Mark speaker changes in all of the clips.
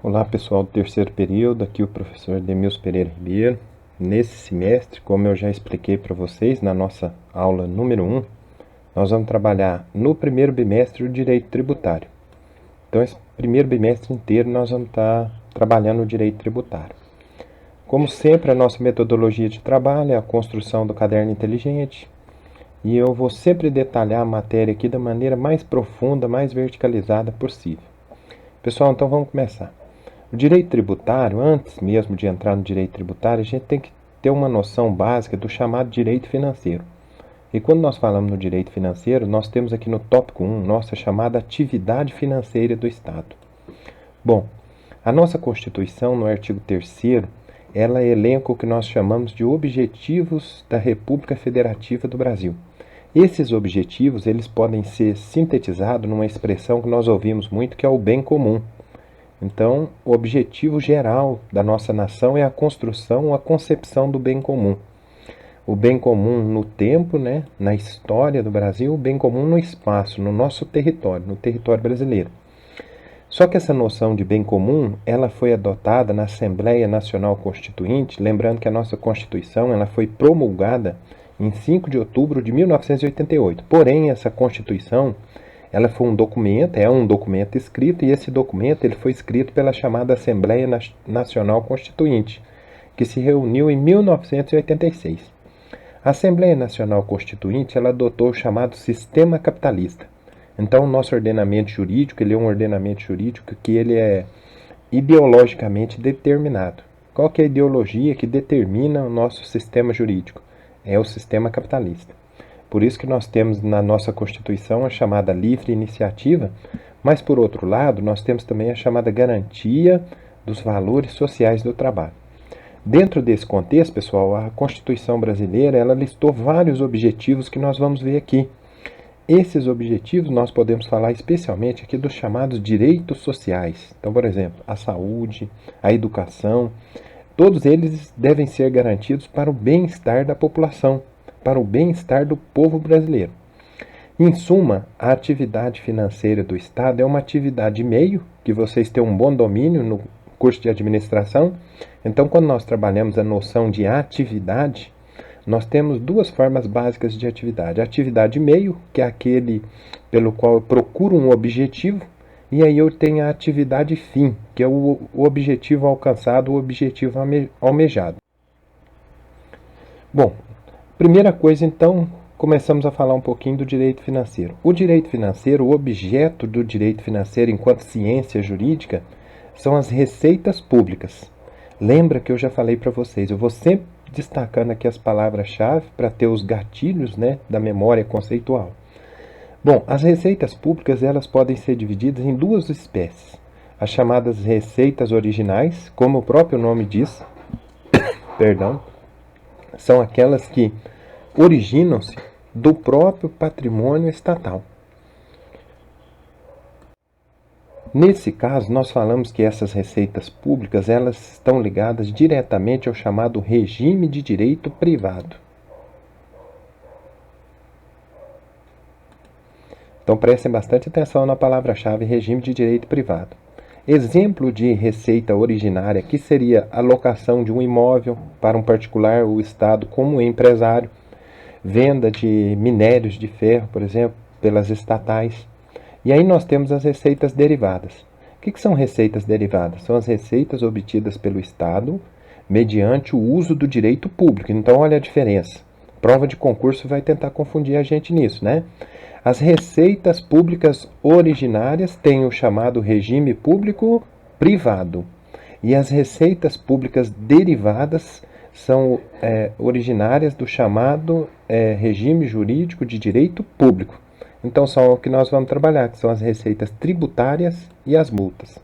Speaker 1: Olá pessoal do terceiro período, aqui o professor Demilson Pereira Ribeiro. Nesse semestre, como eu já expliquei para vocês na nossa aula número 1, nós vamos trabalhar no primeiro bimestre o direito tributário. Então esse primeiro bimestre inteiro nós vamos estar trabalhando o direito tributário. Como sempre, a nossa metodologia de trabalho é a construção do caderno inteligente, e eu vou sempre detalhar a matéria aqui da maneira mais profunda, mais verticalizada possível. Pessoal, então vamos começar. O direito tributário, antes mesmo de entrar no direito tributário, a gente tem que ter uma noção básica do chamado direito financeiro. E quando nós falamos no direito financeiro, nós temos aqui no tópico 1, nossa chamada atividade financeira do Estado. Bom, a nossa Constituição, no artigo 3º, ela elenca o que nós chamamos de objetivos da República Federativa do Brasil. Esses objetivos, eles podem ser sintetizados numa expressão que nós ouvimos muito, que é o bem comum. Então, o objetivo geral da nossa nação é a construção, a concepção do bem comum. O bem comum no tempo, na história do Brasil, o bem comum no espaço, no nosso território, no território brasileiro. Só que essa noção de bem comum, ela foi adotada na Assembleia Nacional Constituinte, lembrando que a nossa Constituição ela foi promulgada em 5 de outubro de 1988. Porém, essa Constituição ela foi um documento, é um documento escrito, e esse documento ele foi escrito pela chamada Assembleia Nacional Constituinte, que se reuniu em 1986. A Assembleia Nacional Constituinte ela adotou o chamado sistema capitalista. Então, o nosso ordenamento jurídico ele é um ordenamento jurídico que ele é ideologicamente determinado. Qual que é a ideologia que determina o nosso sistema jurídico? É o sistema capitalista. Por isso que nós temos na nossa Constituição a chamada livre iniciativa, mas por outro lado nós temos também a chamada garantia dos valores sociais do trabalho. Dentro desse contexto, pessoal, a Constituição brasileira ela listou vários objetivos que nós vamos ver aqui. Esses objetivos nós podemos falar especialmente aqui dos chamados direitos sociais. Então, por exemplo, a saúde, a educação, todos eles devem ser garantidos para o bem-estar da população, para o bem-estar do povo brasileiro. Em suma, a atividade financeira do Estado é uma atividade meio, que vocês têm um bom domínio no curso de administração. Então, quando nós trabalhamos a noção de atividade, nós temos duas formas básicas de atividade. A atividade meio, que é aquele pelo qual eu procuro um objetivo, e aí eu tenho a atividade fim, que é o objetivo alcançado, o objetivo almejado. Bom, primeira coisa, então, começamos a falar um pouquinho do direito financeiro. O direito financeiro, o objeto do direito financeiro enquanto ciência jurídica, são as receitas públicas. Lembra que eu já falei para vocês, eu vou sempre destacando aqui as palavras-chave para ter os gatilhos da memória conceitual. Bom, as receitas públicas elas podem ser divididas em duas espécies. As chamadas receitas originais, como o próprio nome diz, são aquelas que originam-se do próprio patrimônio estatal. Nesse caso, nós falamos que essas receitas públicas elas estão ligadas diretamente ao chamado regime de direito privado. Então prestem bastante atenção na palavra-chave regime de direito privado. Exemplo de receita originária que seria a locação de um imóvel para um particular ou Estado como empresário, venda de minérios de ferro, por exemplo, pelas estatais. E aí nós temos as receitas derivadas. O que são receitas derivadas? São as receitas obtidas pelo Estado mediante o uso do direito público. Então olha a diferença. Prova de concurso vai tentar confundir a gente nisso, As receitas públicas originárias têm o chamado regime público privado. E as receitas públicas derivadas são originárias do chamado regime jurídico de direito público. Então são o que nós vamos trabalhar, que são as receitas tributárias e as multas.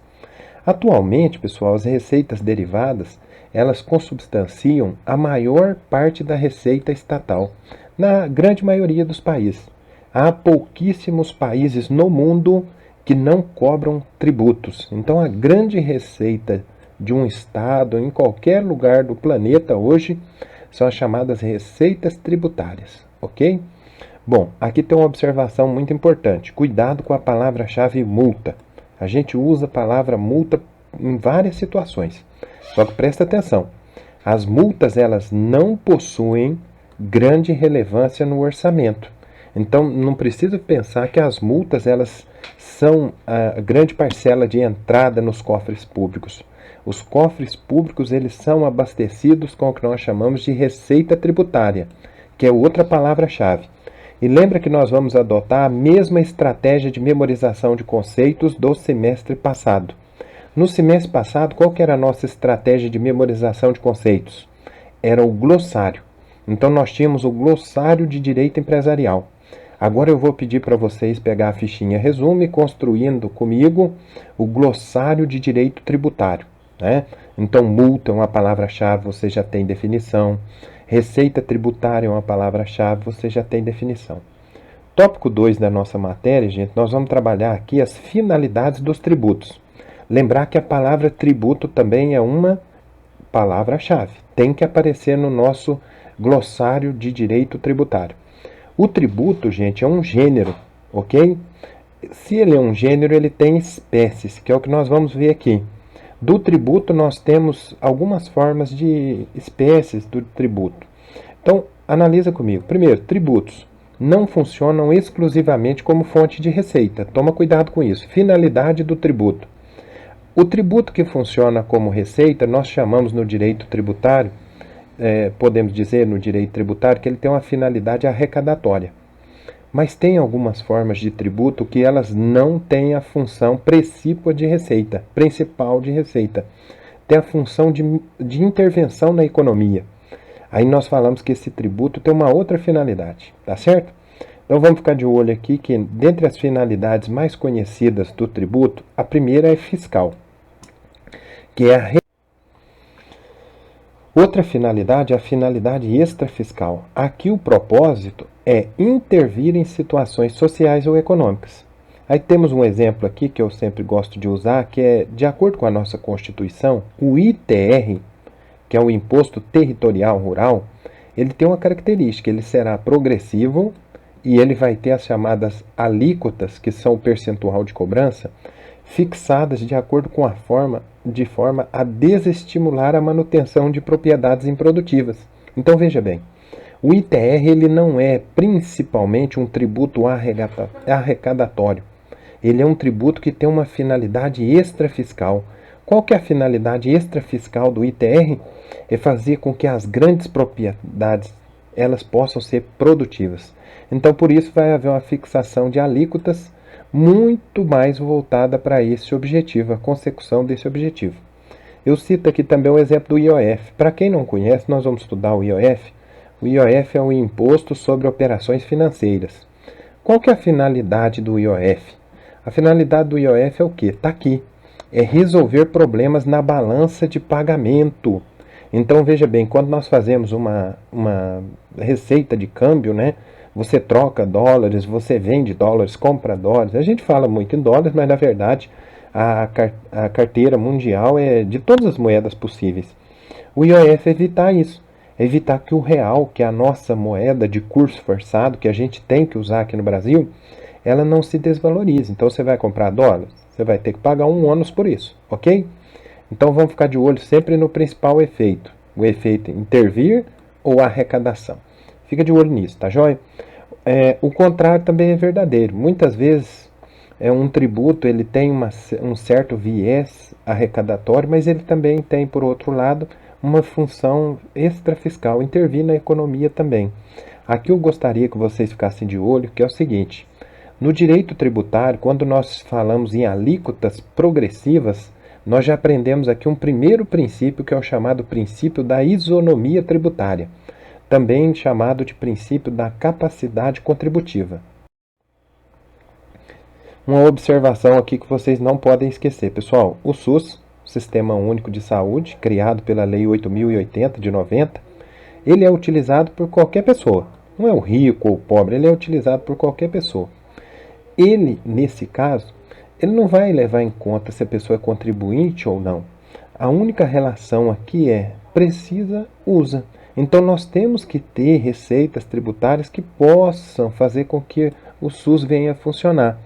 Speaker 1: Atualmente, pessoal, as receitas derivadas, elas consubstanciam a maior parte da receita estatal, na grande maioria dos países. Há pouquíssimos países no mundo que não cobram tributos. Então, a grande receita de um estado, em qualquer lugar do planeta hoje, são as chamadas receitas tributárias, ok? Bom, aqui tem uma observação muito importante. Cuidado com a palavra-chave multa. A gente usa a palavra multa em várias situações. Só que presta atenção, as multas elas não possuem grande relevância no orçamento. Então não precisa pensar que as multas elas são a grande parcela de entrada nos cofres públicos. Os cofres públicos eles são abastecidos com o que nós chamamos de receita tributária, que é outra palavra-chave. E lembra que nós vamos adotar a mesma estratégia de memorização de conceitos do semestre passado. No semestre passado, qual que era a nossa estratégia de memorização de conceitos? Era o glossário. Então nós tínhamos o glossário de direito empresarial. Agora eu vou pedir para vocês pegar a fichinha resumo e construindo comigo o glossário de direito tributário. Né? Então multa é uma palavra-chave, você já tem definição. Receita tributária é uma palavra-chave, você já tem definição. Tópico 2 da nossa matéria, gente, nós vamos trabalhar aqui as finalidades dos tributos. Lembrar que a palavra tributo também é uma palavra-chave. Tem que aparecer no nosso glossário de direito tributário. O tributo, gente, é um gênero, ok? Se ele é um gênero, ele tem espécies, que é o que nós vamos ver aqui. Do tributo, nós temos algumas formas de espécies do tributo. Então, analisa comigo. Primeiro, tributos não funcionam exclusivamente como fonte de receita. Toma cuidado com isso. Finalidade do tributo. O tributo que funciona como receita, nós chamamos no direito tributário, podemos dizer no direito tributário, que ele tem uma finalidade arrecadatória. Mas tem algumas formas de tributo que elas não têm a função principal de receita. Tem a função de intervenção na economia. Aí nós falamos que esse tributo tem uma outra finalidade, tá certo? Então vamos ficar de olho aqui que dentre as finalidades mais conhecidas do tributo, a primeira é fiscal, que é a outra finalidade é a finalidade extrafiscal. Aqui o propósito é intervir em situações sociais ou econômicas. Aí temos um exemplo aqui que eu sempre gosto de usar, que é, de acordo com a nossa Constituição, o ITR, que é o Imposto Territorial Rural, ele tem uma característica, ele será progressivo e ele vai ter as chamadas alíquotas, que são o percentual de cobrança, fixadas de acordo com de forma a desestimular a manutenção de propriedades improdutivas. Então veja bem, o ITR ele não é principalmente um tributo arrecadatório. Ele é um tributo que tem uma finalidade extrafiscal. Qual que é a finalidade extrafiscal do ITR? É fazer com que as grandes propriedades elas possam ser produtivas. Então por isso vai haver uma fixação de alíquotas muito mais voltada para esse objetivo, a consecução desse objetivo. Eu cito aqui também o exemplo do IOF. Para quem não conhece, nós vamos estudar o IOF. O IOF é o Imposto sobre Operações Financeiras. Qual que é a finalidade do IOF? A finalidade do IOF é o quê? Está aqui. É resolver problemas na balança de pagamento. Então, veja bem, quando nós fazemos uma receita de câmbio, né? Você troca dólares, você vende dólares, compra dólares. A gente fala muito em dólares, mas na verdade a carteira mundial é de todas as moedas possíveis. O IOF é evitar isso. É evitar que o real, que é a nossa moeda de curso forçado, que a gente tem que usar aqui no Brasil, ela não se desvalorize. Então você vai comprar dólares, você vai ter que pagar um ônus por isso, ok? Então vamos ficar de olho sempre no principal efeito. O efeito intervir ou arrecadação. Fica de olho nisso, tá joia? O contrário também é verdadeiro. Muitas vezes um tributo ele tem um certo viés arrecadatório, mas ele também tem, por outro lado, uma função extrafiscal, intervir na economia também. Aqui eu gostaria que vocês ficassem de olho, que é o seguinte. No direito tributário, quando nós falamos em alíquotas progressivas, nós já aprendemos aqui um primeiro princípio, que é o chamado princípio da isonomia tributária, também chamado de princípio da capacidade contributiva. Uma observação aqui que vocês não podem esquecer, pessoal. O SUS, Sistema Único de Saúde, criado pela Lei 8.080 de 90, ele é utilizado por qualquer pessoa. Não é o rico ou o pobre, ele é utilizado por qualquer pessoa. Ele, nesse caso, ele não vai levar em conta se a pessoa é contribuinte ou não. A única relação aqui é precisa, usa. Então nós temos que ter receitas tributárias que possam fazer com que o SUS venha a funcionar.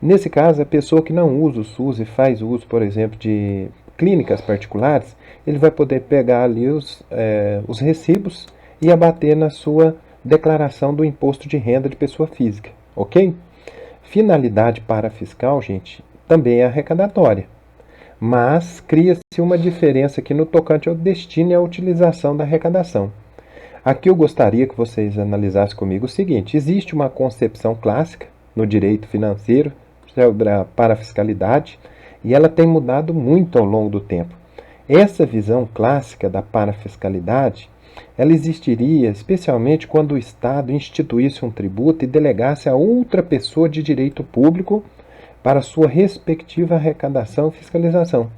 Speaker 1: Nesse caso, a pessoa que não usa o SUS e faz uso, por exemplo, de clínicas particulares, ele vai poder pegar ali os recibos e abater na sua declaração do imposto de renda de pessoa física, ok? Finalidade parafiscal, gente, também é arrecadatória, mas cria-se uma diferença aqui no tocante ao destino e à utilização da arrecadação. Aqui eu gostaria que vocês analisassem comigo o seguinte: existe uma concepção clássica no direito financeiro sobre a parafiscalidade e ela tem mudado muito ao longo do tempo. Essa visão clássica da parafiscalidade, ela existiria especialmente quando o Estado instituísse um tributo e delegasse a outra pessoa de direito público para sua respectiva arrecadação e fiscalização,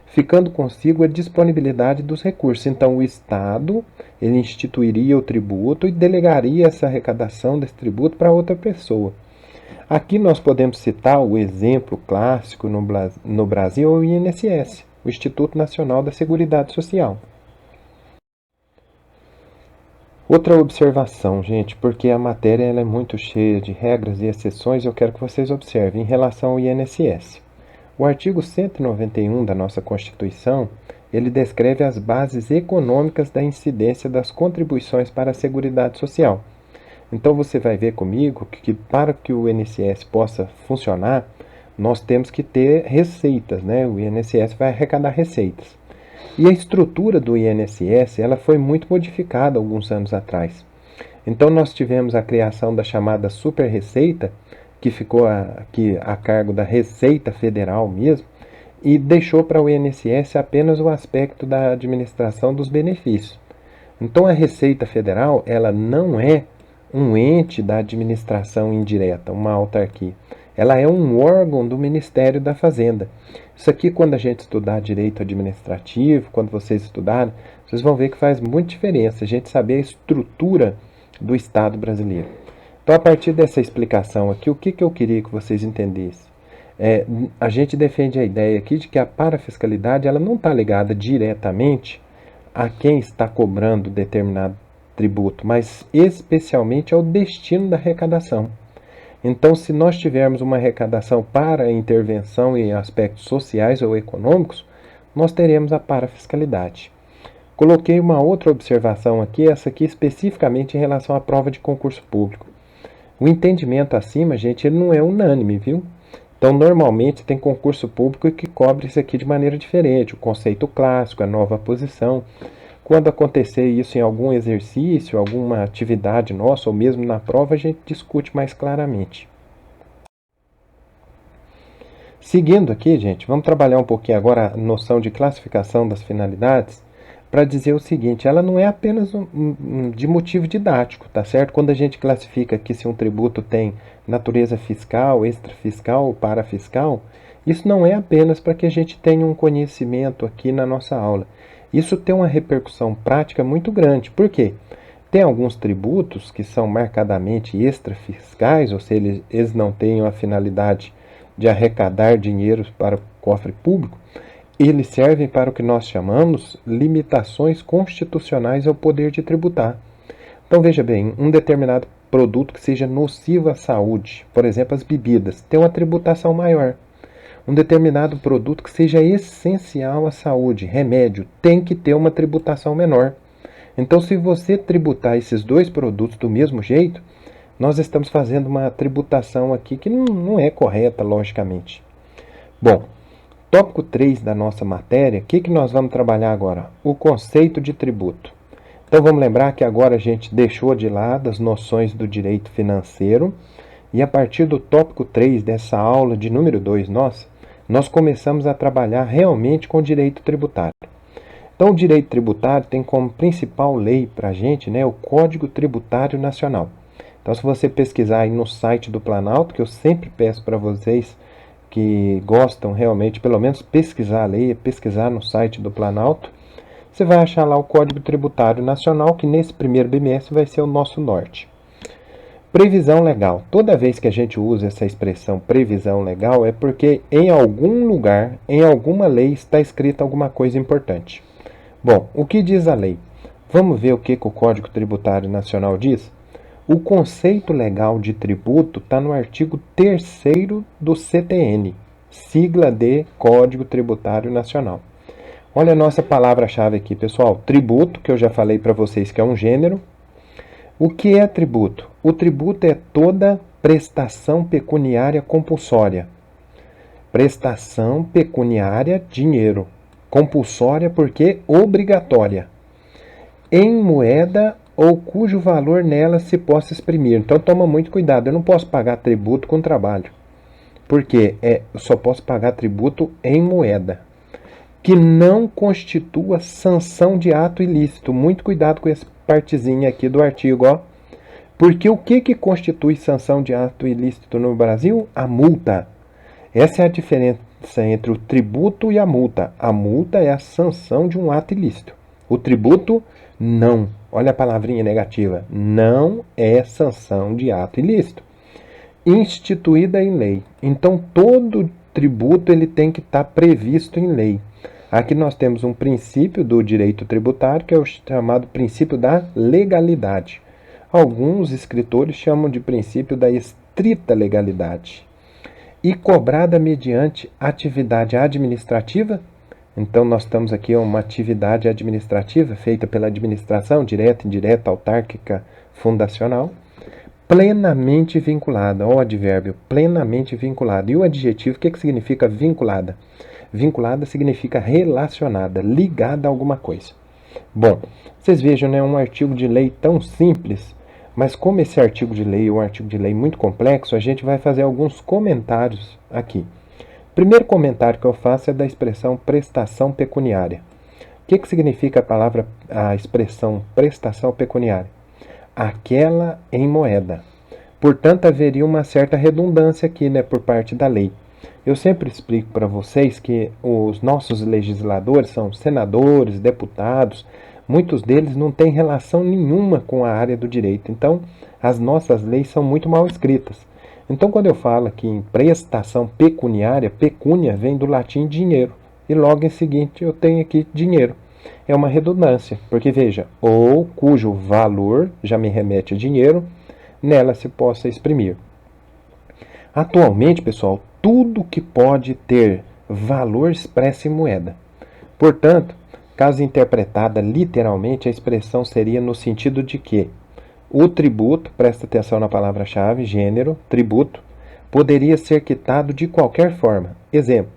Speaker 1: ficando consigo a disponibilidade dos recursos. Então, o Estado ele instituiria o tributo e delegaria essa arrecadação desse tributo para outra pessoa. Aqui nós podemos citar o exemplo clássico no Brasil, o INSS, o Instituto Nacional da Seguridade Social. Outra observação, gente, porque a matéria ela é muito cheia de regras e exceções, eu quero que vocês observem em relação ao INSS. O artigo 191 da nossa Constituição, ele descreve as bases econômicas da incidência das contribuições para a Seguridade Social. Então você vai ver comigo que para que o INSS possa funcionar, nós temos que ter receitas, né? O INSS vai arrecadar receitas. E a estrutura do INSS ela foi muito modificada alguns anos atrás. Então nós tivemos a criação da chamada Super Receita, que ficou aqui a cargo da Receita Federal mesmo, e deixou para o INSS apenas o aspecto da administração dos benefícios. Então a Receita Federal ela não é um ente da administração indireta, uma autarquia. Ela é um órgão do Ministério da Fazenda. Isso aqui, quando a gente estudar direito administrativo, quando vocês estudarem, vocês vão ver que faz muita diferença a gente saber a estrutura do Estado brasileiro. Então, a partir dessa explicação aqui, o que eu queria que vocês entendessem? A gente defende a ideia aqui de que a parafiscalidade ela não está ligada diretamente a quem está cobrando determinado tributo, mas especialmente ao destino da arrecadação. Então, se nós tivermos uma arrecadação para intervenção em aspectos sociais ou econômicos, nós teremos a parafiscalidade. Coloquei uma outra observação aqui, essa aqui especificamente em relação à prova de concurso público. O entendimento acima, gente, ele não é unânime, viu? Então, normalmente tem concurso público que cobre isso aqui de maneira diferente, o conceito clássico, a nova posição. Quando acontecer isso em algum exercício, alguma atividade nossa, ou mesmo na prova, a gente discute mais claramente. Seguindo aqui, gente, vamos trabalhar um pouquinho agora a noção de classificação das finalidades, para dizer o seguinte: ela não é apenas de motivo didático, tá certo? Quando a gente classifica aqui se um tributo tem natureza fiscal, extrafiscal ou parafiscal, isso não é apenas para que a gente tenha um conhecimento aqui na nossa aula. Isso tem uma repercussão prática muito grande. Por quê? Tem alguns tributos que são marcadamente extrafiscais, ou seja, eles não têm a finalidade de arrecadar dinheiro para o cofre público. Eles servem para o que nós chamamos limitações constitucionais ao poder de tributar. Então veja bem, um determinado produto que seja nocivo à saúde, por exemplo, as bebidas, tem uma tributação maior. Um determinado produto que seja essencial à saúde, remédio, tem que ter uma tributação menor. Então, se você tributar esses dois produtos do mesmo jeito, nós estamos fazendo uma tributação aqui que não é correta, logicamente. Bom, tópico 3 da nossa matéria, o que nós vamos trabalhar agora? O conceito de tributo. Então, vamos lembrar que agora a gente deixou de lado as noções do direito financeiro e a partir do tópico 3 dessa aula de número 2 nós começamos a trabalhar realmente com o direito tributário. Então, o direito tributário tem como principal lei para a gente, né, o Código Tributário Nacional. Então, se você pesquisar aí no site do Planalto, que eu sempre peço para vocês que gostam realmente, pelo menos pesquisar a lei, pesquisar no site do Planalto, você vai achar lá o Código Tributário Nacional, que nesse primeiro bimestre vai ser o nosso norte. Previsão legal. Toda vez que a gente usa essa expressão previsão legal é porque em algum lugar, em alguma lei, está escrita alguma coisa importante. Bom, o que diz a lei? Vamos ver o que o Código Tributário Nacional diz? O conceito legal de tributo está no artigo 3º do CTN, sigla de Código Tributário Nacional. Olha a nossa palavra-chave aqui, pessoal. Tributo, que eu já falei para vocês que é um gênero. O que é tributo? O tributo é toda prestação pecuniária compulsória. Prestação pecuniária, dinheiro. Compulsória porque obrigatória. Em moeda ou cujo valor nela se possa exprimir. Então toma muito cuidado. Eu não posso pagar tributo com trabalho. Porque eu só posso pagar tributo em moeda. Que não constitua sanção de ato ilícito. Muito cuidado com essa partezinha aqui do artigo, ó. Porque o que constitui sanção de ato ilícito no Brasil? A multa. Essa é a diferença entre o tributo e a multa. A multa é a sanção de um ato ilícito. O tributo, não. Olha a palavrinha negativa. Não é sanção de ato ilícito. Instituída em lei. Então, todo tributo ele tem que estar previsto em lei. Aqui nós temos um princípio do direito tributário, que é o chamado princípio da legalidade. Alguns escritores chamam de princípio da estrita legalidade. E cobrada mediante atividade administrativa. Então, nós estamos aqui uma atividade administrativa feita pela administração, direta, indireta, autárquica, fundacional, plenamente vinculada. Ó, o advérbio, plenamente vinculada. E o adjetivo, o que significa vinculada? Vinculada significa relacionada, ligada a alguma coisa. Bom, vocês vejam, né, um artigo de lei tão simples, mas como esse artigo de lei é um artigo de lei muito complexo, a gente vai fazer alguns comentários aqui. O primeiro comentário que eu faço é da expressão prestação pecuniária. O que significa a expressão prestação pecuniária? Aquela em moeda. Portanto, haveria uma certa redundância aqui, né, por parte da lei. Eu sempre explico para vocês que os nossos legisladores são senadores, deputados, muitos deles não têm relação nenhuma com a área do direito. Então, as nossas leis são muito mal escritas. Então, quando eu falo aqui em prestação pecuniária, pecúnia vem do latim dinheiro. E logo em seguinte eu tenho aqui dinheiro. É uma redundância, porque veja, ou cujo valor já me remete a dinheiro, nela se possa exprimir. Atualmente, pessoal, tudo que pode ter valor expressa em moeda. Portanto, caso interpretada literalmente, a expressão seria no sentido de que o tributo, presta atenção na palavra-chave, gênero, tributo, poderia ser quitado de qualquer forma. Exemplo,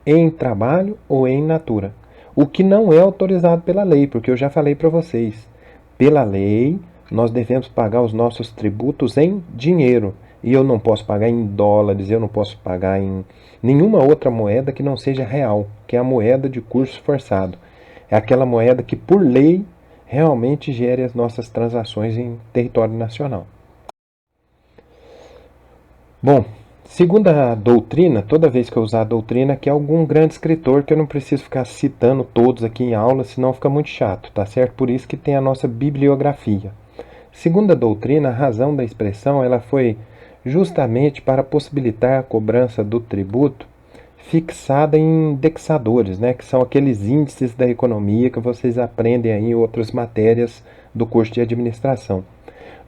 Speaker 1: em trabalho ou em natura. O que não é autorizado pela lei, porque eu já falei para vocês. Pela lei, nós devemos pagar os nossos tributos em dinheiro. E eu não posso pagar em dólares, eu não posso pagar em nenhuma outra moeda que não seja real, que é a moeda de curso forçado. É aquela moeda que, por lei, realmente gere as nossas transações em território nacional. Bom, segundo a doutrina, toda vez que eu usar a doutrina, aqui é algum grande escritor que eu não preciso ficar citando todos aqui em aula, senão fica muito chato, tá certo? Por isso que tem a nossa bibliografia. Segundo a doutrina, a razão da expressão ela foi justamente para possibilitar a cobrança do tributo fixada em indexadores, né, que são aqueles índices da economia que vocês aprendem aí em outras matérias do curso de administração.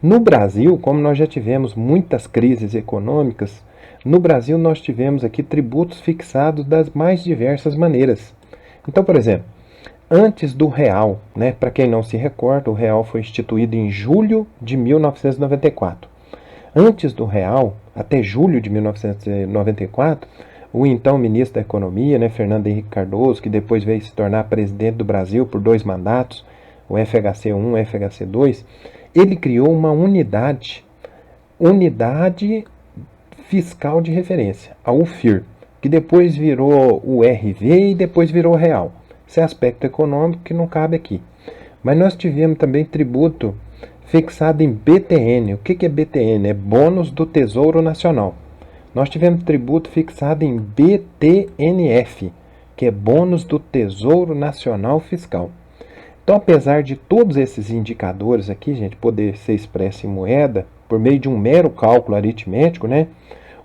Speaker 1: No Brasil, como nós já tivemos muitas crises econômicas, no Brasil nós tivemos aqui tributos fixados das mais diversas maneiras. Então, por exemplo, antes do real, né, para quem não se recorda, o real foi instituído em julho de 1994. Antes do real, até julho de 1994, o então ministro da Economia, né, Fernando Henrique Cardoso, que depois veio se tornar presidente do Brasil por 2 mandatos, o FHC1 e o FHC2, ele criou uma unidade fiscal de referência, a UFIR, que depois virou o RV e depois virou real. Esse é aspecto econômico que não cabe aqui. Mas nós tivemos também tributo fixado em BTN. O que é BTN? É bônus do Tesouro Nacional. Nós tivemos tributo fixado em BTNF, que é bônus do Tesouro Nacional Fiscal. Então, apesar de todos esses indicadores aqui, gente, poder ser expresso em moeda, por meio de um mero cálculo aritmético, né,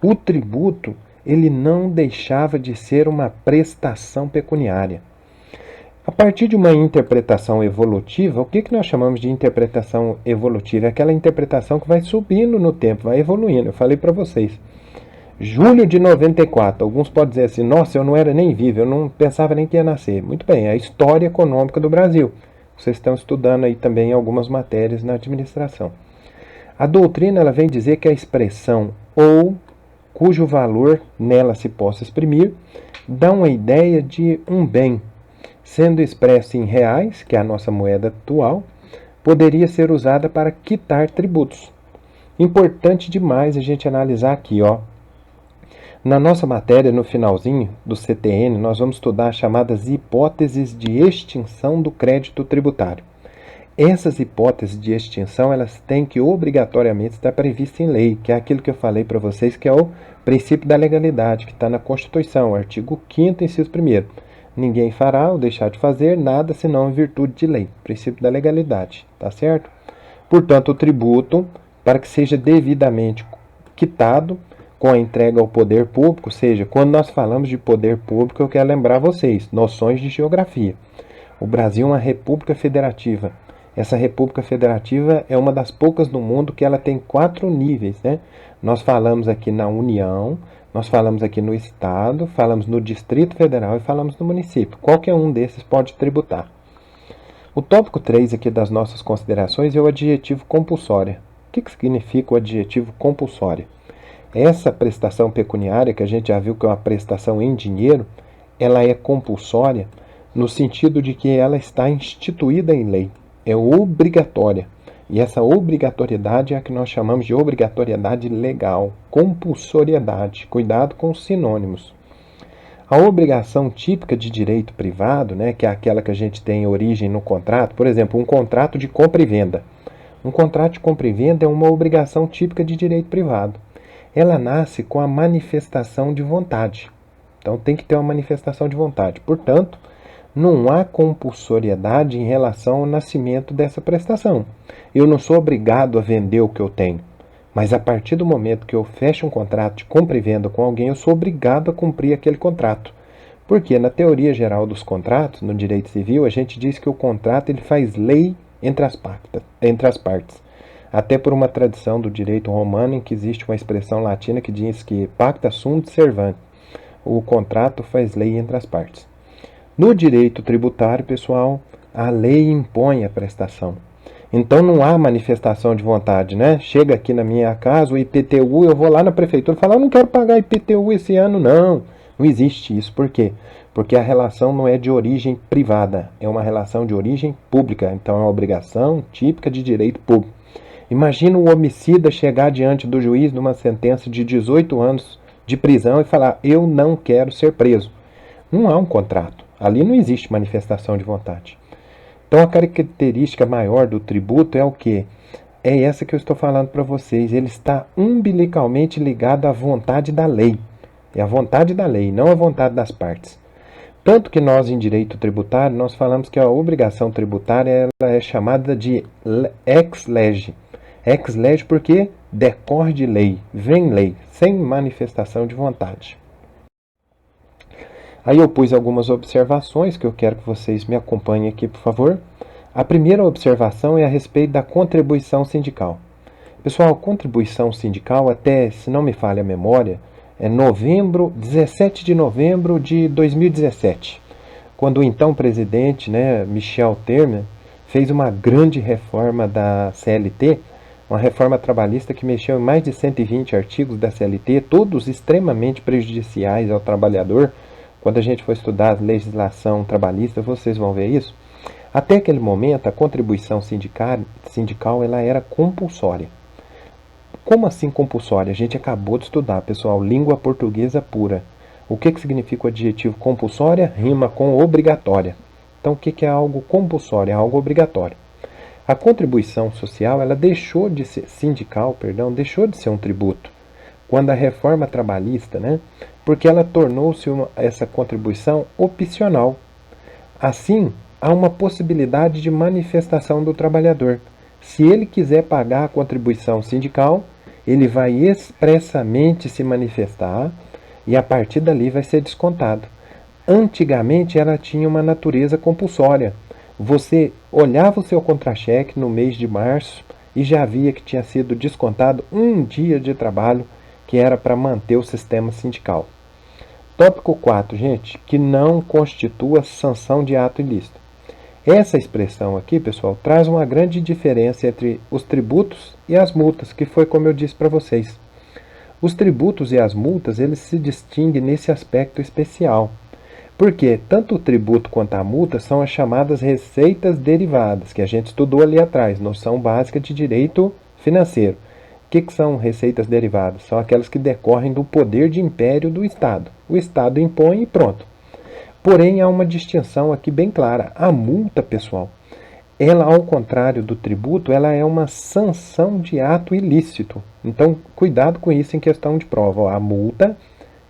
Speaker 1: o tributo ele não deixava de ser uma prestação pecuniária. A partir de uma interpretação evolutiva, o que nós chamamos de interpretação evolutiva? É aquela interpretação que vai subindo no tempo, vai evoluindo. Eu falei para vocês. Julho de 94. Alguns podem dizer assim, nossa, eu não era nem vivo, eu não pensava nem que ia nascer. Muito bem, é a história econômica do Brasil. Vocês estão estudando aí também algumas matérias na administração. A doutrina ela vem dizer que a expressão ou, cujo valor nela se possa exprimir, dá uma ideia de um bem, sendo expresso em reais, que é a nossa moeda atual, poderia ser usada para quitar tributos. Importante demais a gente analisar aqui, ó. Na nossa matéria, no finalzinho do CTN, nós vamos estudar as chamadas hipóteses de extinção do crédito tributário. Essas hipóteses de extinção, elas têm que obrigatoriamente estar previstas em lei, que é aquilo que eu falei para vocês, que é o princípio da legalidade, que está na Constituição, artigo 5º, inciso 1º. Ninguém fará ou deixar de fazer nada senão em virtude de lei, princípio da legalidade, tá certo? Portanto, o tributo, para que seja devidamente quitado, com a entrega ao poder público, ou seja, quando nós falamos de poder público, eu quero lembrar vocês, noções de geografia. O Brasil é uma república federativa. Essa república federativa é uma das poucas no mundo que ela tem 4 níveis, né? Nós falamos aqui na União, nós falamos aqui no Estado, falamos no Distrito Federal e falamos no município. Qualquer um desses pode tributar. O tópico 3 aqui das nossas considerações é o adjetivo compulsória. O que significa o adjetivo compulsória? Essa prestação pecuniária, que a gente já viu que é uma prestação em dinheiro, ela é compulsória no sentido de que ela está instituída em lei, é obrigatória. E essa obrigatoriedade é a que nós chamamos de obrigatoriedade legal, compulsoriedade. Cuidado com os sinônimos. A obrigação típica de direito privado, né, que é aquela que a gente tem origem no contrato, por exemplo, um contrato de compra e venda. Um contrato de compra e venda é uma obrigação típica de direito privado. Ela nasce com a manifestação de vontade. Então tem que ter uma manifestação de vontade. Portanto, não há compulsoriedade em relação ao nascimento dessa prestação. Eu não sou obrigado a vender o que eu tenho. Mas a partir do momento que eu fecho um contrato de compra e venda com alguém, eu sou obrigado a cumprir aquele contrato. Porque na teoria geral dos contratos, no direito civil, a gente diz que o contrato ele faz lei entre as partes. Até por uma tradição do direito romano em que existe uma expressão latina que diz que pacta sunt servanda. O contrato faz lei entre as partes. No direito tributário, pessoal, a lei impõe a prestação. Então não há manifestação de vontade, né? Chega aqui na minha casa o IPTU, eu vou lá na prefeitura e falo, eu não quero pagar IPTU esse ano, não. Não existe isso. Por quê? Porque a relação não é de origem privada, é uma relação de origem pública. Então é uma obrigação típica de direito público. Imagina o homicida chegar diante do juiz numa sentença de 18 anos de prisão e falar, eu não quero ser preso. Não há um contrato. Ali não existe manifestação de vontade. Então a característica maior do tributo é o quê? É essa que eu estou falando para vocês. Ele está umbilicalmente ligado à vontade da lei. É a vontade da lei, não a vontade das partes. Tanto que nós, em direito tributário, nós falamos que a obrigação tributária ela é chamada de ex lege. Ex lege porque decorre de lei, vem lei, sem manifestação de vontade. Aí eu pus algumas observações que eu quero que vocês me acompanhem aqui, por favor. A primeira observação é a respeito da contribuição sindical. Pessoal, contribuição sindical, até, se não me falha a memória, é 17 de novembro de 2017, quando o então presidente, Michel Temer, fez uma grande reforma da CLT, uma reforma trabalhista que mexeu em mais de 120 artigos da CLT, todos extremamente prejudiciais ao trabalhador. Quando a gente for estudar a legislação trabalhista, vocês vão ver isso. Até aquele momento, a contribuição sindical ela era compulsória. Como assim compulsória? A gente acabou de estudar, pessoal, língua portuguesa pura. O que significa o adjetivo compulsória? Rima com obrigatória. Então, o que é algo compulsório? É algo obrigatório. A contribuição social, ela deixou de ser deixou de ser um tributo. Quando a reforma trabalhista, porque ela tornou-se essa contribuição opcional. Assim, há uma possibilidade de manifestação do trabalhador. Se ele quiser pagar a contribuição sindical, ele vai expressamente se manifestar e a partir dali vai ser descontado. Antigamente ela tinha uma natureza compulsória. Você olhava o seu contra-cheque no mês de março e já via que tinha sido descontado um dia de trabalho que era para manter o sistema sindical. Tópico 4, gente, que não constitua sanção de ato ilícito. Essa expressão aqui, pessoal, traz uma grande diferença entre os tributos e as multas, que foi como eu disse para vocês. Os tributos e as multas, eles se distinguem nesse aspecto especial. Porque tanto o tributo quanto a multa são as chamadas receitas derivadas, que a gente estudou ali atrás, noção básica de direito financeiro. O que são receitas derivadas? São aquelas que decorrem do poder de império do Estado. O Estado impõe e pronto. Porém, há uma distinção aqui bem clara. A multa, pessoal, ela, ao contrário do tributo, ela é uma sanção de ato ilícito. Então, cuidado com isso em questão de prova. A multa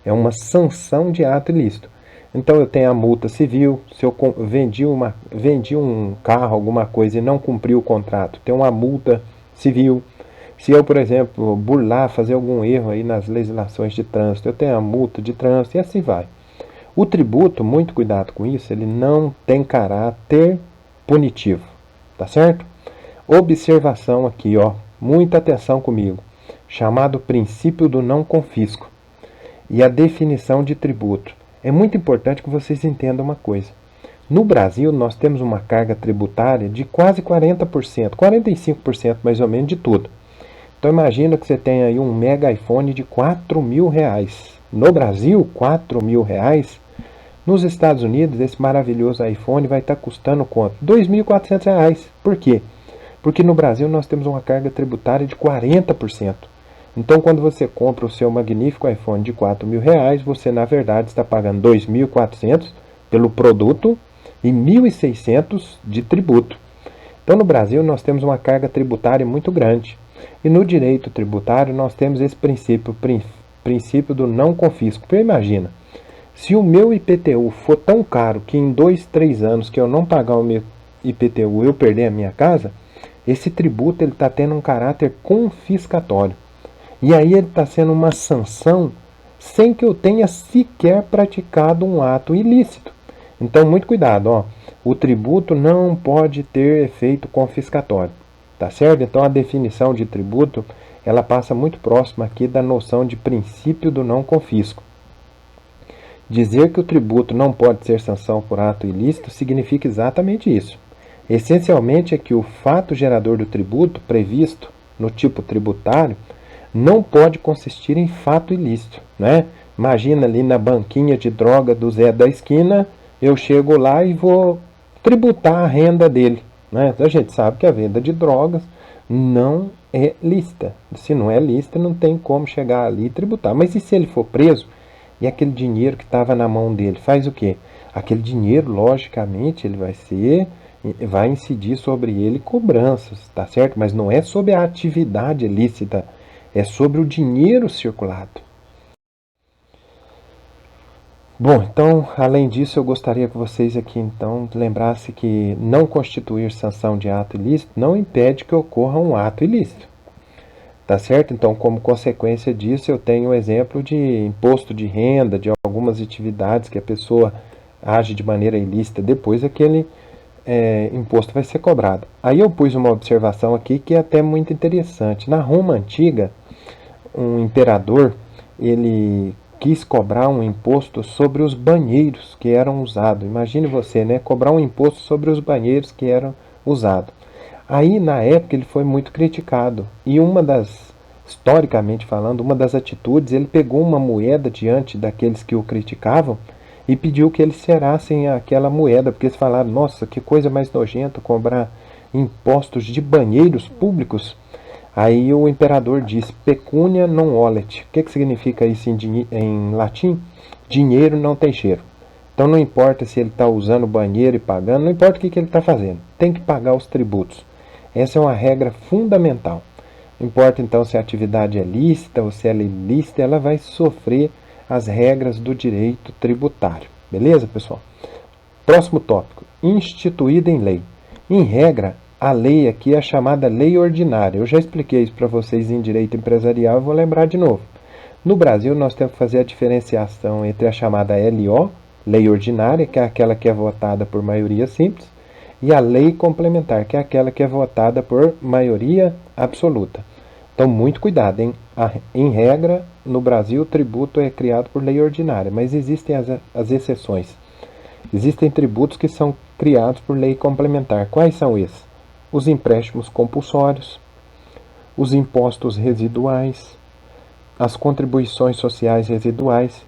Speaker 1: é uma sanção de ato ilícito. Então, eu tenho a multa civil. Se eu vendi um carro, alguma coisa, e não cumpri o contrato, tem uma multa civil. Se eu, por exemplo, burlar, fazer algum erro aí nas legislações de trânsito, eu tenho a multa de trânsito e assim vai. O tributo, muito cuidado com isso, ele não tem caráter punitivo, tá certo? Observação aqui, ó, muita atenção comigo, chamado princípio do não confisco e a definição de tributo. É muito importante que vocês entendam uma coisa. No Brasil, nós temos uma carga tributária de quase 40%, 45% mais ou menos de tudo. Então imagina que você tem aí um mega iPhone de R$ 4.000. No Brasil, R$ 4.000. Nos Estados Unidos, esse maravilhoso iPhone vai estar custando quanto? R$ 2.400. Por quê? Porque no Brasil nós temos uma carga tributária de 40%. Então, quando você compra o seu magnífico iPhone de R$ 4.000, você na verdade está pagando R$ 2.400 pelo produto e R$ 1.600 de tributo. Então, no Brasil nós temos uma carga tributária muito grande. E no direito tributário nós temos esse princípio do não confisco. Porque imagina, se o meu IPTU for tão caro que em 2, 3 anos que eu não pagar o meu IPTU eu perder a minha casa, esse tributo está tendo um caráter confiscatório. E aí ele está sendo uma sanção sem que eu tenha sequer praticado um ato ilícito. Então, muito cuidado, ó. O tributo não pode ter efeito confiscatório, tá certo? Então, a definição de tributo, ela passa muito próxima aqui da noção de princípio do não confisco. Dizer que o tributo não pode ser sanção por ato ilícito significa exatamente isso. Essencialmente é que o fato gerador do tributo, previsto no tipo tributário, não pode consistir em fato ilícito, né? Imagina ali na banquinha de droga do Zé da esquina, eu chego lá e vou tributar a renda dele, né? A gente sabe que a venda de drogas não é lícita. Se não é lícita, não tem como chegar ali e tributar. Mas e se ele for preso e aquele dinheiro que estava na mão dele faz o quê? Aquele dinheiro, logicamente, ele vai incidir sobre ele cobranças, tá certo? Mas não é sobre a atividade ilícita, é sobre o dinheiro circulado. Bom, então, além disso, eu gostaria que vocês aqui, então, lembrassem que não constituir sanção de ato ilícito não impede que ocorra um ato ilícito. Tá certo? Então, como consequência disso, eu tenho o exemplo de imposto de renda, de algumas atividades que a pessoa age de maneira ilícita, depois aquele imposto vai ser cobrado. Aí eu pus uma observação aqui que é até muito interessante. Na Roma antiga, um imperador, ele quis cobrar um imposto sobre os banheiros que eram usados. Imagine você, né? Cobrar um imposto sobre os banheiros que eram usados. Aí, na época, ele foi muito criticado. E historicamente falando, uma das atitudes, ele pegou uma moeda diante daqueles que o criticavam e pediu que eles cerassem aquela moeda, porque eles falaram, nossa, que coisa mais nojenta cobrar impostos de banheiros públicos. Aí o imperador disse, pecunia non olet. O que significa isso em latim? Dinheiro não tem cheiro. Então não importa se ele está usando o banheiro e pagando, não importa o que ele está fazendo. Tem que pagar os tributos. Essa é uma regra fundamental. Não importa então se a atividade é lícita ou se ela é ilícita, ela vai sofrer as regras do direito tributário. Beleza, pessoal? Próximo tópico. Instituída em lei. Em regra, a lei aqui é a chamada lei ordinária. Eu já expliquei isso para vocês em direito empresarial, eu vou lembrar de novo. No Brasil, nós temos que fazer a diferenciação entre a chamada LO, lei ordinária, que é aquela que é votada por maioria simples, e a lei complementar, que é aquela que é votada por maioria absoluta. Então, muito cuidado, hein? Em regra, no Brasil, o tributo é criado por lei ordinária, mas existem as exceções. Existem tributos que são criados por lei complementar. Quais são esses? Os empréstimos compulsórios, os impostos residuais, as contribuições sociais residuais,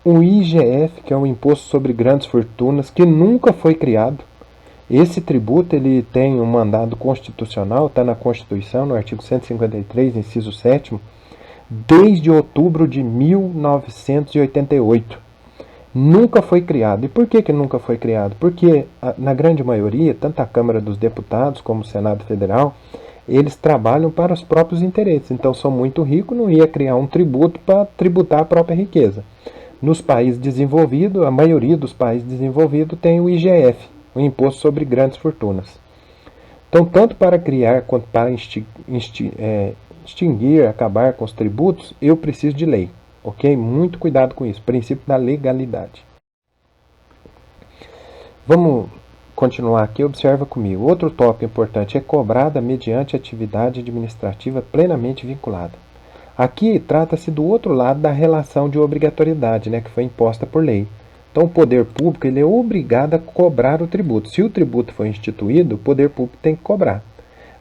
Speaker 1: o IGF, que é o Imposto sobre Grandes Fortunas, que nunca foi criado. Esse tributo ele tem um mandado constitucional, está na Constituição, no artigo 153, inciso 7º, desde outubro de 1988. Nunca foi criado. E por que nunca foi criado? Porque, na grande maioria, tanto a Câmara dos Deputados como o Senado Federal, eles trabalham para os próprios interesses. Então, são muito ricos, não ia criar um tributo para tributar a própria riqueza. Nos países desenvolvidos, a maioria dos países desenvolvidos tem o IGF, o Imposto sobre Grandes Fortunas. Então, tanto para criar quanto para extinguir, acabar com os tributos, eu preciso de lei. Ok? Muito cuidado com isso. Princípio da legalidade. Vamos continuar aqui. Observa comigo. Outro tópico importante é cobrada mediante atividade administrativa plenamente vinculada. Aqui trata-se do outro lado da relação de obrigatoriedade, né, que foi imposta por lei. Então, o poder público ele é obrigado a cobrar o tributo. Se o tributo for instituído, o poder público tem que cobrar.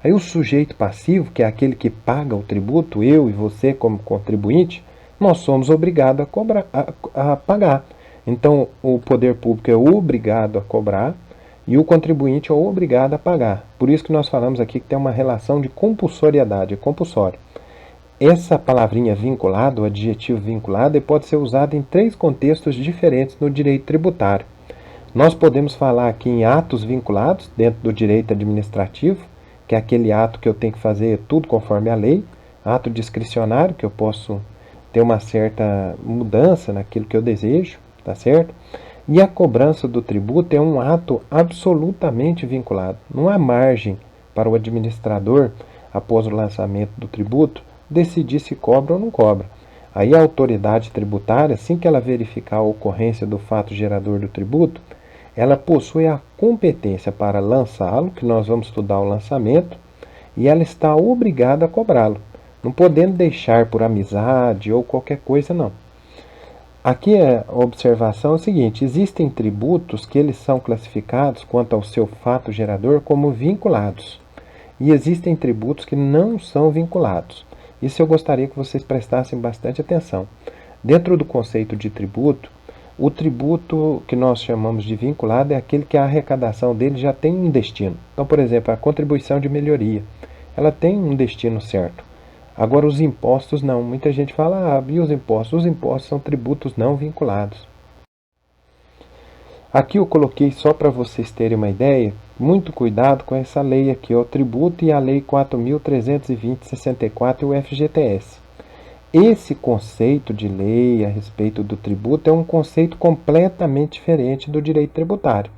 Speaker 1: Aí o sujeito passivo, que é aquele que paga o tributo, eu e você como contribuinte, nós somos obrigados a pagar. Então, o poder público é obrigado a cobrar e o contribuinte é obrigado a pagar. Por isso que nós falamos aqui que tem uma relação de compulsoriedade, é compulsório. Essa palavrinha vinculado, o adjetivo vinculado, pode ser usado em 3 contextos diferentes no direito tributário. Nós podemos falar aqui em atos vinculados dentro do direito administrativo, que é aquele ato que eu tenho que fazer tudo conforme a lei, ato discricionário, que eu posso ter uma certa mudança naquilo que eu desejo, tá certo? E a cobrança do tributo é um ato absolutamente vinculado. Não há margem para o administrador, após o lançamento do tributo, decidir se cobra ou não cobra. Aí a autoridade tributária, assim que ela verificar a ocorrência do fato gerador do tributo, ela possui a competência para lançá-lo, que nós vamos estudar o lançamento, e ela está obrigada a cobrá-lo, não podendo deixar por amizade ou qualquer coisa, não. Aqui a observação é o seguinte, existem tributos que eles são classificados quanto ao seu fato gerador como vinculados, e existem tributos que não são vinculados. Isso eu gostaria que vocês prestassem bastante atenção. Dentro do conceito de tributo, o tributo que nós chamamos de vinculado é aquele que a arrecadação dele já tem um destino. Então, por exemplo, a contribuição de melhoria, ela tem um destino certo. Agora, os impostos não. Muita gente fala, e os impostos? Os impostos são tributos não vinculados. Aqui eu coloquei só para vocês terem uma ideia, muito cuidado com essa lei aqui, o tributo e a lei 4.320/64 e o FGTS. Esse conceito de lei a respeito do tributo é um conceito completamente diferente do direito tributário.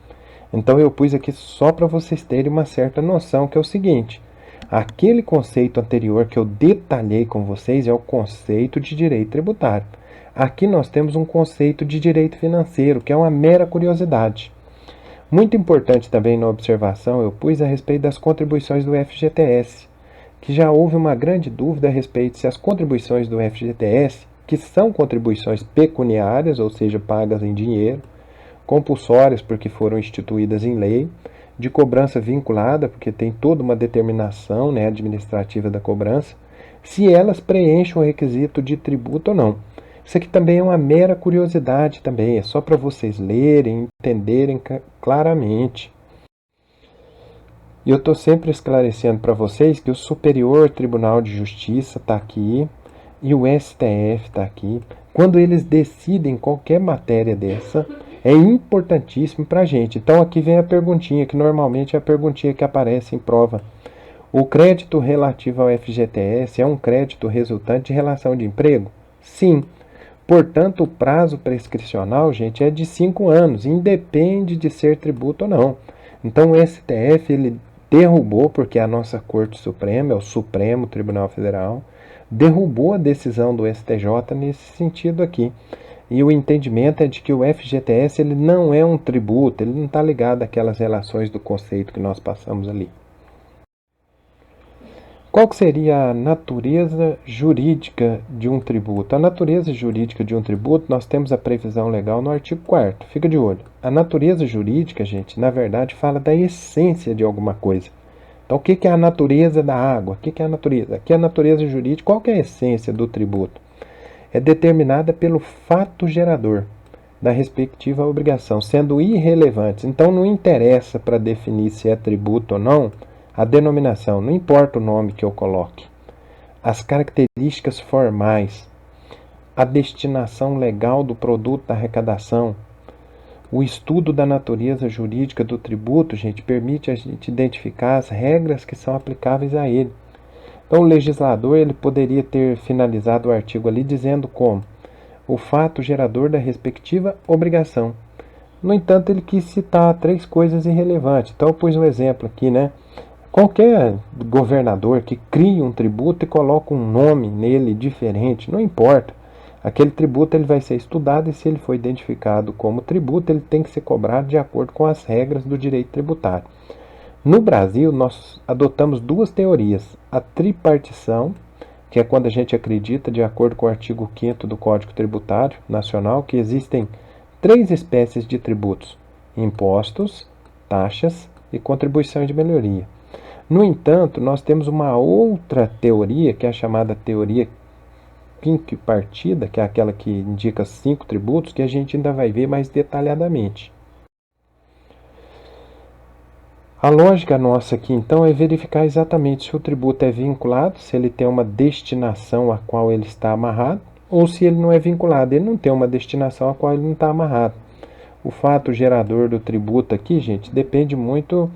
Speaker 1: Então eu pus aqui só para vocês terem uma certa noção, que é o seguinte, aquele conceito anterior que eu detalhei com vocês é o conceito de direito tributário. Aqui nós temos um conceito de direito financeiro, que é uma mera curiosidade. Muito importante também na observação, eu pus a respeito das contribuições do FGTS, que já houve uma grande dúvida a respeito se as contribuições do FGTS, que são contribuições pecuniárias, ou seja, pagas em dinheiro, compulsórias porque foram instituídas em lei, de cobrança vinculada, porque tem toda uma determinação, né, administrativa da cobrança, se elas preenchem o requisito de tributo ou não. Isso aqui também é uma mera curiosidade também, é só para vocês lerem, entenderem claramente. E eu estou sempre esclarecendo para vocês que o Superior Tribunal de Justiça está aqui e o STF está aqui. Quando eles decidem qualquer matéria dessa, é importantíssimo para a gente. Então aqui vem a perguntinha, que normalmente é a perguntinha que aparece em prova. O crédito relativo ao FGTS é um crédito resultante de relação de emprego? Sim. Portanto, o prazo prescricional, gente, é de 5 anos, independe de ser tributo ou não. Então, o STF, ele derrubou, porque a nossa Corte Suprema, é o Supremo Tribunal Federal, derrubou a decisão do STJ nesse sentido aqui. E o entendimento é de que o FGTS ele não é um tributo, ele não está ligado àquelas relações do conceito que nós passamos ali. Qual que seria a natureza jurídica de um tributo? A natureza jurídica de um tributo, nós temos a previsão legal no artigo 4º. Fica de olho. A natureza jurídica, gente, na verdade, fala da essência de alguma coisa. Então, o que é a natureza da água? O que é a natureza? Aqui a natureza jurídica, qual que é a essência do tributo? É determinada pelo fato gerador da respectiva obrigação, sendo irrelevantes. Então, não interessa para definir se é tributo ou não a denominação, não importa o nome que eu coloque. As características formais, a destinação legal do produto da arrecadação, o estudo da natureza jurídica do tributo, gente, permite a gente identificar as regras que são aplicáveis a ele. Então, o legislador ele poderia ter finalizado o artigo ali dizendo como o fato gerador da respectiva obrigação. No entanto, ele quis citar 3 coisas irrelevantes. Então, eu pus um exemplo aqui, né? Qualquer governador que cria um tributo e coloca um nome nele diferente, não importa. Aquele tributo ele vai ser estudado e se ele for identificado como tributo, ele tem que ser cobrado de acordo com as regras do direito tributário. No Brasil, nós adotamos 2 teorias. A tripartição, que é quando a gente acredita, de acordo com o artigo 5º do Código Tributário Nacional, que existem 3 espécies de tributos: impostos, taxas e contribuição de melhoria. No entanto, nós temos uma outra teoria, que é a chamada teoria quinquepartida, que é aquela que indica 5 tributos, que a gente ainda vai ver mais detalhadamente. A lógica nossa aqui, então, é verificar exatamente se o tributo é vinculado, se ele tem uma destinação a qual ele está amarrado, ou se ele não é vinculado, ele não tem uma destinação a qual ele não está amarrado. O fato gerador do tributo aqui, gente, depende muito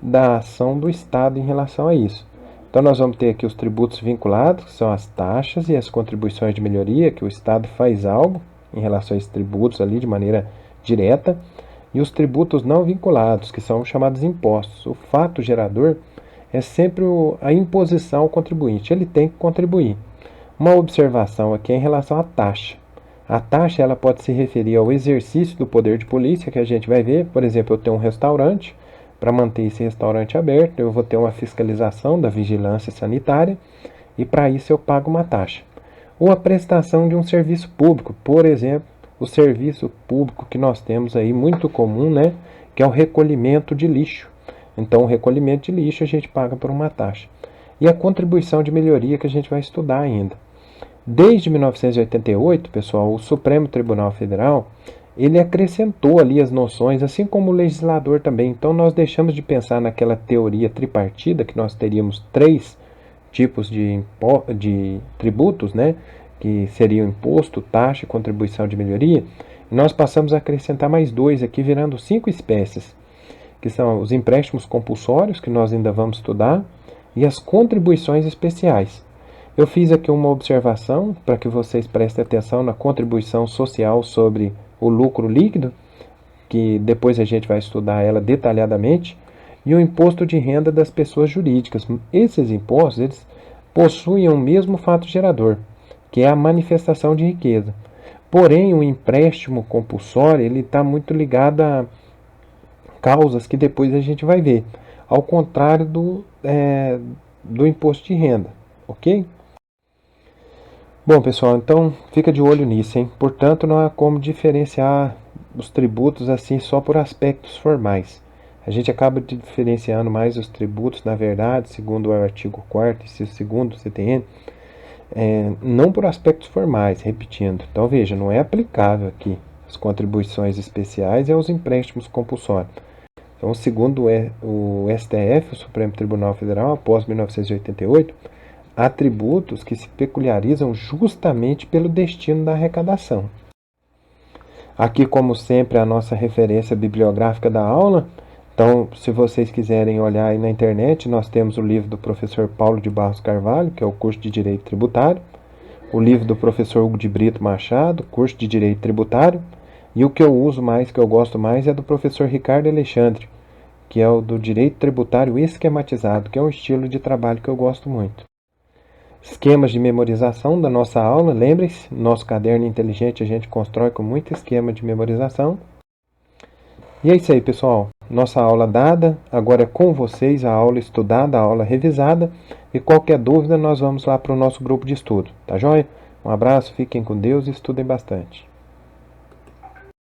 Speaker 1: da ação do Estado em relação a isso. Então, nós vamos ter aqui os tributos vinculados, que são as taxas e as contribuições de melhoria, que o Estado faz algo em relação a esses tributos ali de maneira direta, e os tributos não vinculados, que são chamados impostos. O fato gerador é sempre a imposição ao contribuinte, ele tem que contribuir. Uma observação aqui é em relação à taxa. A taxa ela pode se referir ao exercício do poder de polícia, que a gente vai ver. Por exemplo, eu tenho um restaurante, para manter esse restaurante aberto, eu vou ter uma fiscalização da vigilância sanitária e para isso eu pago uma taxa. Ou a prestação de um serviço público, por exemplo, o serviço público que nós temos aí muito comum, né, que é o recolhimento de lixo. Então, o recolhimento de lixo a gente paga por uma taxa. E a contribuição de melhoria que a gente vai estudar ainda. Desde 1988, pessoal, o Supremo Tribunal Federal ele acrescentou ali as noções, assim como o legislador também. Então, nós deixamos de pensar naquela teoria tripartida, que nós teríamos 3 tipos de tributos, né? Que seriam imposto, taxa e contribuição de melhoria. Nós passamos a acrescentar mais 2 aqui, virando 5 espécies, que são os empréstimos compulsórios, que nós ainda vamos estudar, e as contribuições especiais. Eu fiz aqui uma observação para que vocês prestem atenção na contribuição social sobre o lucro líquido, que depois a gente vai estudar ela detalhadamente, e o imposto de renda das pessoas jurídicas. Esses impostos eles possuem o mesmo fato gerador, que é a manifestação de riqueza. Porém, o empréstimo compulsório ele está muito ligado a causas que depois a gente vai ver, ao contrário do imposto de renda, ok? Bom, pessoal, então fica de olho nisso, hein? Portanto, não há como diferenciar os tributos assim só por aspectos formais. A gente acaba diferenciando mais os tributos, na verdade, segundo o artigo 4º e segundo o CTN, não por aspectos formais, repetindo. Então, veja, não é aplicável aqui as contribuições especiais e aos empréstimos compulsórios. Então, segundo o STF, o Supremo Tribunal Federal, após 1988, há tributos que se peculiarizam justamente pelo destino da arrecadação. Aqui, como sempre, a nossa referência bibliográfica da aula. Então, se vocês quiserem olhar aí na internet, nós temos o livro do professor Paulo de Barros Carvalho, que é o curso de Direito Tributário, o livro do professor Hugo de Brito Machado, curso de Direito Tributário, e o que eu uso mais, que eu gosto mais, é do professor Ricardo Alexandre, que é o do Direito Tributário Esquematizado, que é um estilo de trabalho que eu gosto muito. Esquemas de memorização da nossa aula, lembrem-se, nosso caderno inteligente a gente constrói com muito esquema de memorização. E é isso aí, pessoal. Nossa aula dada, agora é com vocês, a aula estudada, a aula revisada. E qualquer dúvida, nós vamos lá para o nosso grupo de estudo, tá joia? Um abraço, fiquem com Deus e estudem bastante.